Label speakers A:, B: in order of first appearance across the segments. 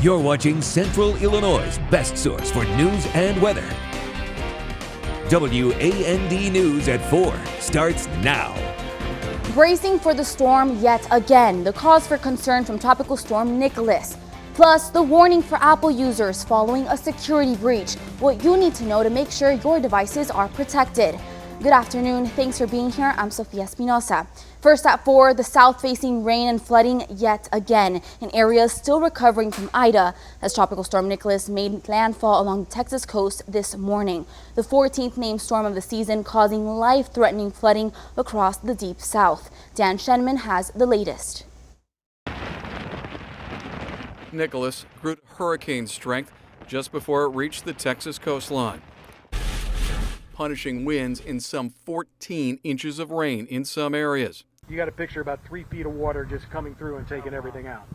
A: You're watching Central Illinois' best source for news and weather. WAND News at 4 starts now.
B: Bracing for the storm yet again, the cause for concern from Tropical Storm Nicholas. Plus, the warning for Apple users following a security breach. What you need to know to make sure your devices are protected. Good afternoon. Thanks for being here. I'm Sofia Espinosa. First at 4, the south-facing rain and flooding yet again in areas still recovering from Ida as Tropical Storm Nicholas made landfall along the Texas coast this morning. The 14th named storm of the season, causing life-threatening flooding across the deep south. Dan Shenman has the latest.
C: Nicholas grew to hurricane strength just before it reached the Texas coastline, punishing winds in some 14 inches of rain in some areas.
D: You got a picture about 3 feet of water just coming through and taking everything out.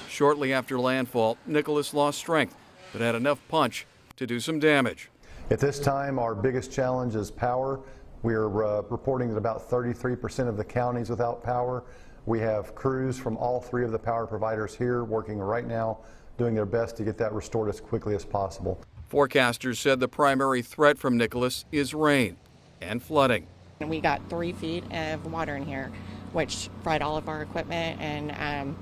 C: Shortly after landfall, Nicholas lost strength, but had enough punch to do some damage.
E: At this time, our biggest challenge is power. We are reporting that about 33% of the counties without power. We have crews from all 3 of the power providers here working right now, doing their best to get that restored as quickly as possible.
C: Forecasters said the primary threat from Nicholas is rain and flooding.
F: We got 3 feet of water in here, which fried all of our equipment and,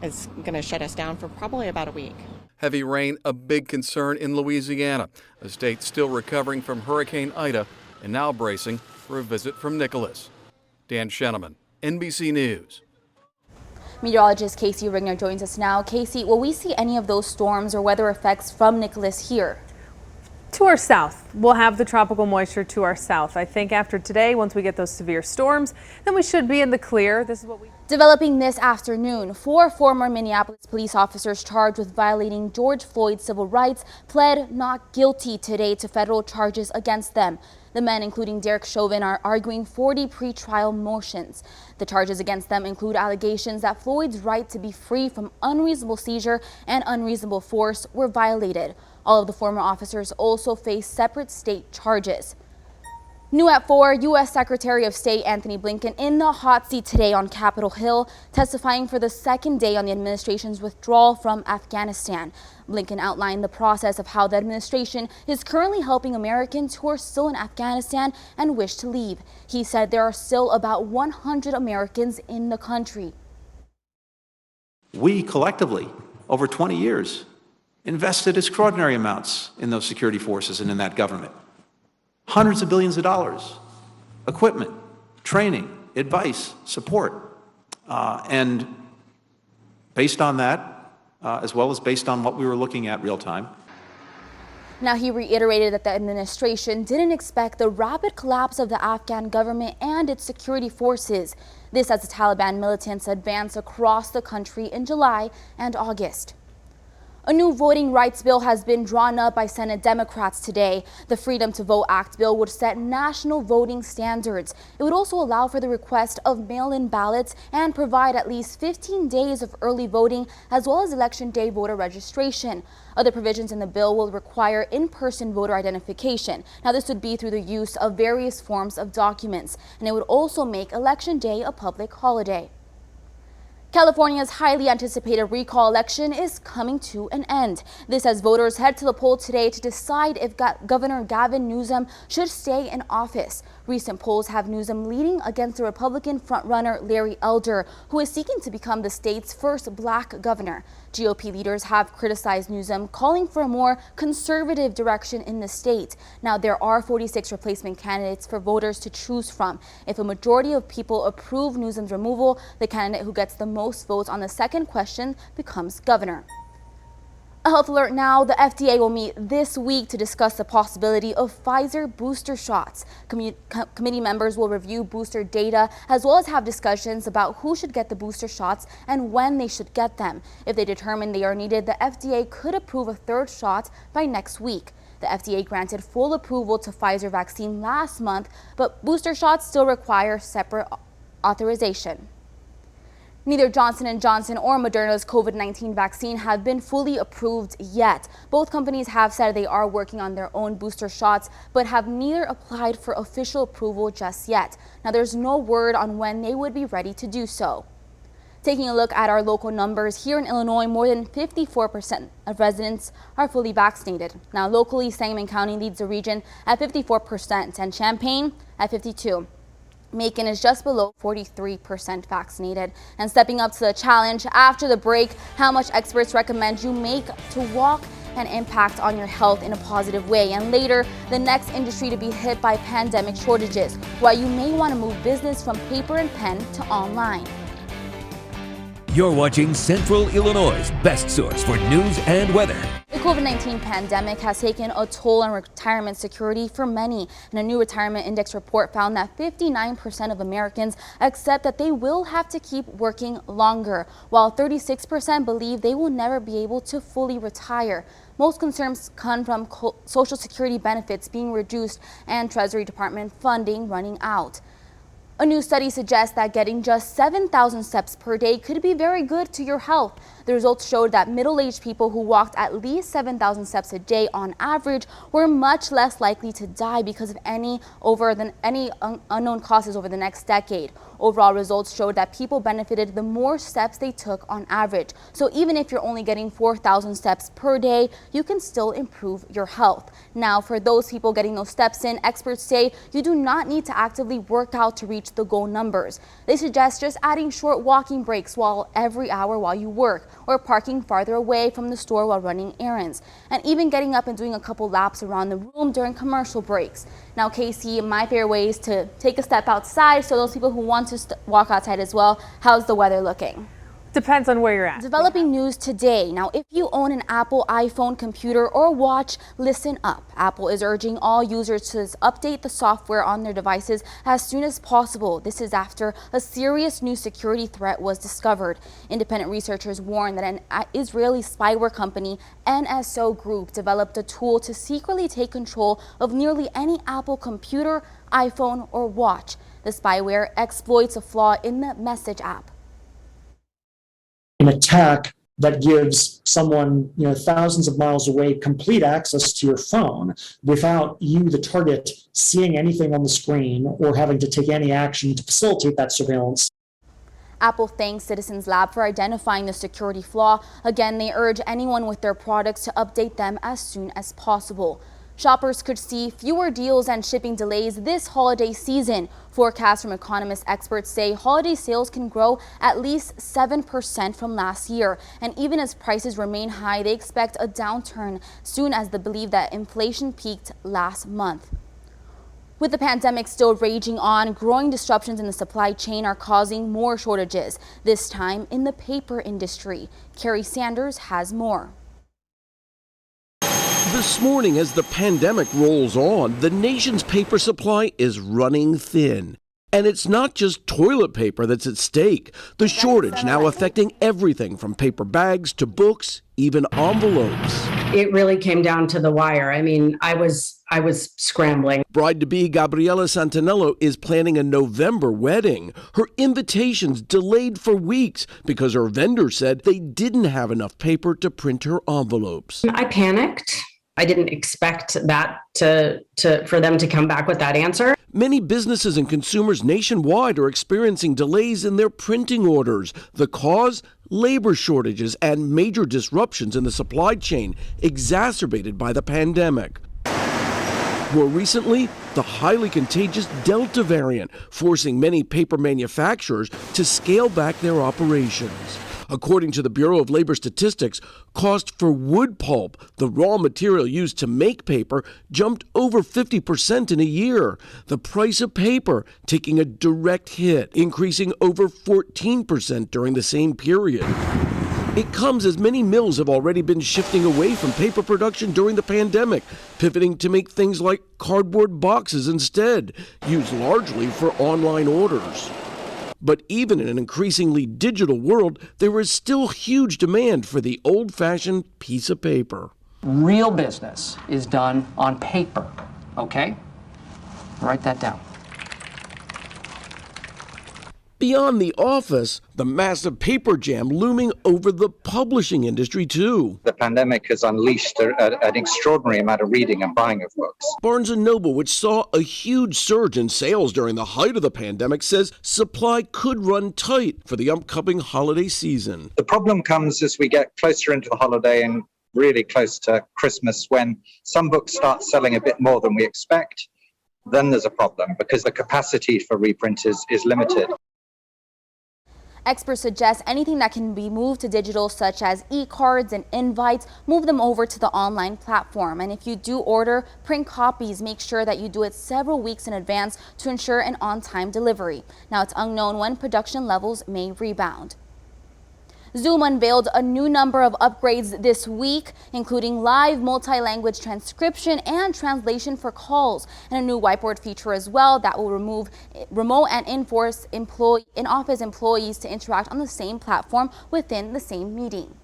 F: is going to shut us down for probably about a week.
C: Heavy rain, a big concern in Louisiana, a state still recovering from Hurricane Ida and now bracing for a visit from Nicholas. Dan Shenman, NBC News.
B: Meteorologist Casey Ringer joins us now. Casey, will we see any of those storms or weather effects from Nicholas here?
G: To our south. We'll have the tropical moisture to our south. I think after today, once we get those severe storms, then we should be in the clear. This is what we...
B: Developing this afternoon, 4 former Minneapolis police officers charged with violating George Floyd's civil rights pled not guilty today to federal charges against them. The men, including Derek Chauvin, are arguing 40 pretrial motions. The charges against them include allegations that Floyd's right to be free from unreasonable seizure and unreasonable force were violated. All of the former officers also face separate state charges. New at 4, U.S. Secretary of State Antony Blinken in the hot seat today on Capitol Hill, testifying for the second day on the administration's withdrawal from Afghanistan. Blinken outlined the process of how the administration is currently helping Americans who are still in Afghanistan and wish to leave. He said there are still about 100 Americans in the country.
H: We collectively, over 20 years, invested extraordinary amounts in those security forces and in that government. Hundreds of billions of dollars, equipment, training, advice, support. And based on that, as well as based on what we were looking at real time.
B: Now, he reiterated that the administration didn't expect the rapid collapse of the Afghan government and its security forces. This as the Taliban militants advance across the country in July and August. A new voting rights bill has been drawn up by Senate Democrats today. The Freedom to Vote Act bill would set national voting standards. It would also allow for the request of mail-in ballots and provide at least 15 days of early voting as well as election day voter registration. Other provisions in the bill will require in-person voter identification. Now, this would be through the use of various forms of documents, and it would also make Election Day a public holiday. California's highly anticipated recall election is coming to an end. This as voters head to the poll today to decide if Governor Gavin Newsom should stay in office. Recent polls have Newsom leading against the Republican frontrunner Larry Elder, who is seeking to become the state's first black governor. GOP leaders have criticized Newsom, calling for a more conservative direction in the state. Now, there are 46 replacement candidates for voters to choose from. If a majority of people approve Newsom's removal, the candidate who gets the most votes on the second question becomes governor. A health alert now. The FDA will meet this week to discuss the possibility of Pfizer booster shots. Committee members will review booster data as well as have discussions about who should get the booster shots and when they should get them. If they determine they are needed, the FDA could approve a third shot by next week. The FDA granted full approval to Pfizer vaccine last month, but booster shots still require separate authorization. Neither Johnson & Johnson or Moderna's COVID-19 vaccine have been fully approved yet. Both companies have said they are working on their own booster shots, but have neither applied for official approval just yet. Now, there's no word on when they would be ready to do so. Taking a look at our local numbers, here in Illinois, more than 54% of residents are fully vaccinated. Now, locally, Sangamon County leads the region at 54% and Champaign at 52%. Macon is just below 43% vaccinated. And stepping up to the challenge after the break, how much experts recommend you make to walk an impact on your health in a positive way. And later, the next industry to be hit by pandemic shortages, why you may want to move business from paper and pen to online.
A: You're watching Central Illinois' best source for news and weather.
B: The COVID-19 pandemic has taken a toll on retirement security for many, and a new retirement index report found that 59% of Americans accept that they will have to keep working longer, while 36% believe they will never be able to fully retire. Most concerns come from Social Security benefits being reduced and Treasury Department funding running out. A new study suggests that getting just 7,000 steps per day could be very good to your health. The results showed that middle-aged people who walked at least 7,000 steps a day on average were much less likely to die because of any unknown causes over the next decade. Overall results showed that people benefited the more steps they took on average. So even if you're only getting 4,000 steps per day, you can still improve your health. Now, for those people getting those steps in, experts say you do not need to actively work out to reach the goal numbers. They suggest just adding short walking breaks every hour while you work, or parking farther away from the store while running errands, and even getting up and doing a couple laps around the room during commercial breaks. Now, Casey, my favorite way is to take a step outside, so those people who want to walk outside as well. How's the weather looking?
G: Depends on where you're at.
B: Developing news today. Now, if you own an Apple iPhone computer or watch, listen up. Apple is urging all users to update the software on their devices as soon as possible. This is after a serious new security threat was discovered. Independent researchers warn that an Israeli spyware company, NSO Group, developed a tool to secretly take control of nearly any Apple computer, iPhone, or watch. The spyware exploits a flaw in the Message app.
I: An attack that gives someone, thousands of miles away complete access to your phone without you, the target, seeing anything on the screen or having to take any action to facilitate that surveillance.
B: Apple thanks Citizens Lab for identifying the security flaw. Again, they urge anyone with their products to update them as soon as possible. Shoppers could see fewer deals and shipping delays this holiday season. Forecasts from economist experts say holiday sales can grow at least 7% from last year. And even as prices remain high, they expect a downturn soon as they believe that inflation peaked last month. With the pandemic still raging on, growing disruptions in the supply chain are causing more shortages, this time in the paper industry. Carrie Sanders has more.
J: This morning, as the pandemic rolls on, the nation's paper supply is running thin. And it's not just toilet paper that's at stake. The shortage now affecting everything from paper bags to books, even envelopes.
K: It really came down to the wire. I mean, I was scrambling.
J: Bride-to-be Gabriela Santanello is planning a November wedding. Her invitations delayed for weeks because her vendor said they didn't have enough paper to print her envelopes.
K: I panicked. I didn't expect that for them to come back with that answer.
J: Many businesses and consumers nationwide are experiencing delays in their printing orders. The cause? Labor shortages and major disruptions in the supply chain, exacerbated by the pandemic. More recently, the highly contagious Delta variant, forcing many paper manufacturers to scale back their operations. According to the Bureau of Labor Statistics, cost for wood pulp, the raw material used to make paper, jumped over 50% in a year. The price of paper taking a direct hit, increasing over 14% during the same period. It comes as many mills have already been shifting away from paper production during the pandemic, pivoting to make things like cardboard boxes instead, used largely for online orders. But even in an increasingly digital world, there is still huge demand for the old-fashioned piece of paper.
L: Real business is done on paper, okay? Write that down.
J: Beyond the office, the massive paper jam looming over the publishing industry, too.
M: The pandemic has unleashed an extraordinary amount of reading and buying of books.
J: Barnes & Noble, which saw a huge surge in sales during the height of the pandemic, says supply could run tight for the upcoming holiday season.
M: The problem comes as we get closer into the holiday and really close to Christmas, when some books start selling a bit more than we expect. Then there's a problem because the capacity for reprint is limited.
B: Experts suggest anything that can be moved to digital, such as e-cards and invites, move them over to the online platform. And if you do order print copies, make sure that you do it several weeks in advance to ensure an on-time delivery. Now, it's unknown when production levels may rebound. Zoom unveiled a new number of upgrades this week, including live multi-language transcription and translation for calls, and a new whiteboard feature as well that will remove remote and in-office employees to interact on the same platform within the same meeting.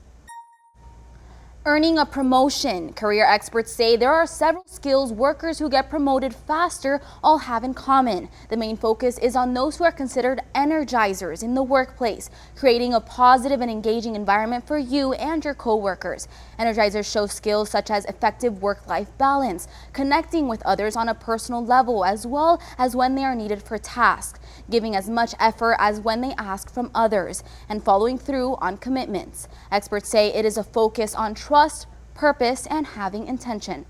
B: Earning a promotion. Career experts say there are several skills workers who get promoted faster all have in common. The main focus is on those who are considered energizers in the workplace, creating a positive and engaging environment for you and your co-workers. Energizers show skills such as effective work-life balance, connecting with others on a personal level, as well as when they are needed for tasks, giving as much effort as when they ask from others, and following through on commitments. Experts say it is a focus on trust, purpose, and having intention.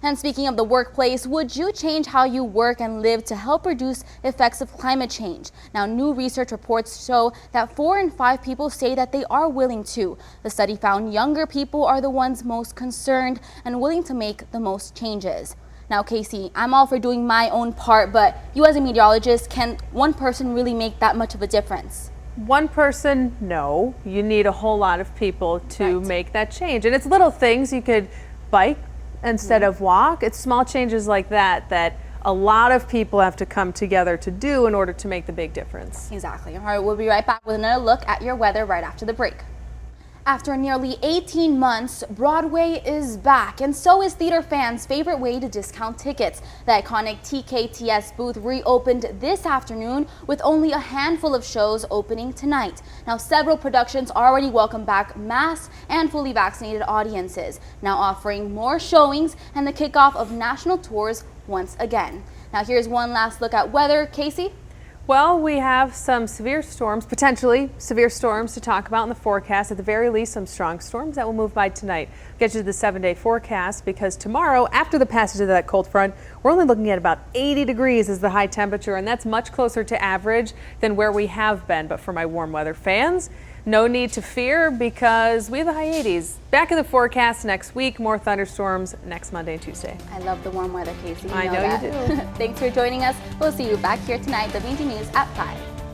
B: And speaking of the workplace, would you change how you work and live to help reduce effects of climate change? Now, new research reports show that 4 in 5 people say that they are willing to. The study found younger people are the ones most concerned and willing to make the most changes. Now, Casey, I'm all for doing my own part, but you as a meteorologist, can one person really make that much of a difference?
G: One person, no. You need a whole lot of people to make that change. And it's little things. You could bike instead of walk. It's small changes like that that a lot of people have to come together to do in order to make the big difference.
B: Exactly. All right, we'll be right back with another look at your weather right after the break. After nearly 18 months, Broadway is back, and so is theater fans' favorite way to discount tickets. The iconic TKTS booth reopened this afternoon with only a handful of shows opening tonight. Now, several productions already welcome back masked and fully vaccinated audiences, now offering more showings and the kickoff of national tours once again. Now, here's one last look at weather. Casey?
G: Well, we have some severe storms, potentially severe storms to talk about in the forecast. At the very least, some strong storms that will move by tonight. Get you to the 7-day forecast because tomorrow, after the passage of that cold front, we're only looking at about 80 degrees as the high temperature, and that's much closer to average than where we have been. But for my warm weather fans, no need to fear because we have the high 80s. Back in the forecast next week, more thunderstorms next Monday and Tuesday.
B: I love the warm weather, Casey.
G: I know you do.
B: Thanks for joining us. We'll see you back here tonight, WNT News at 5.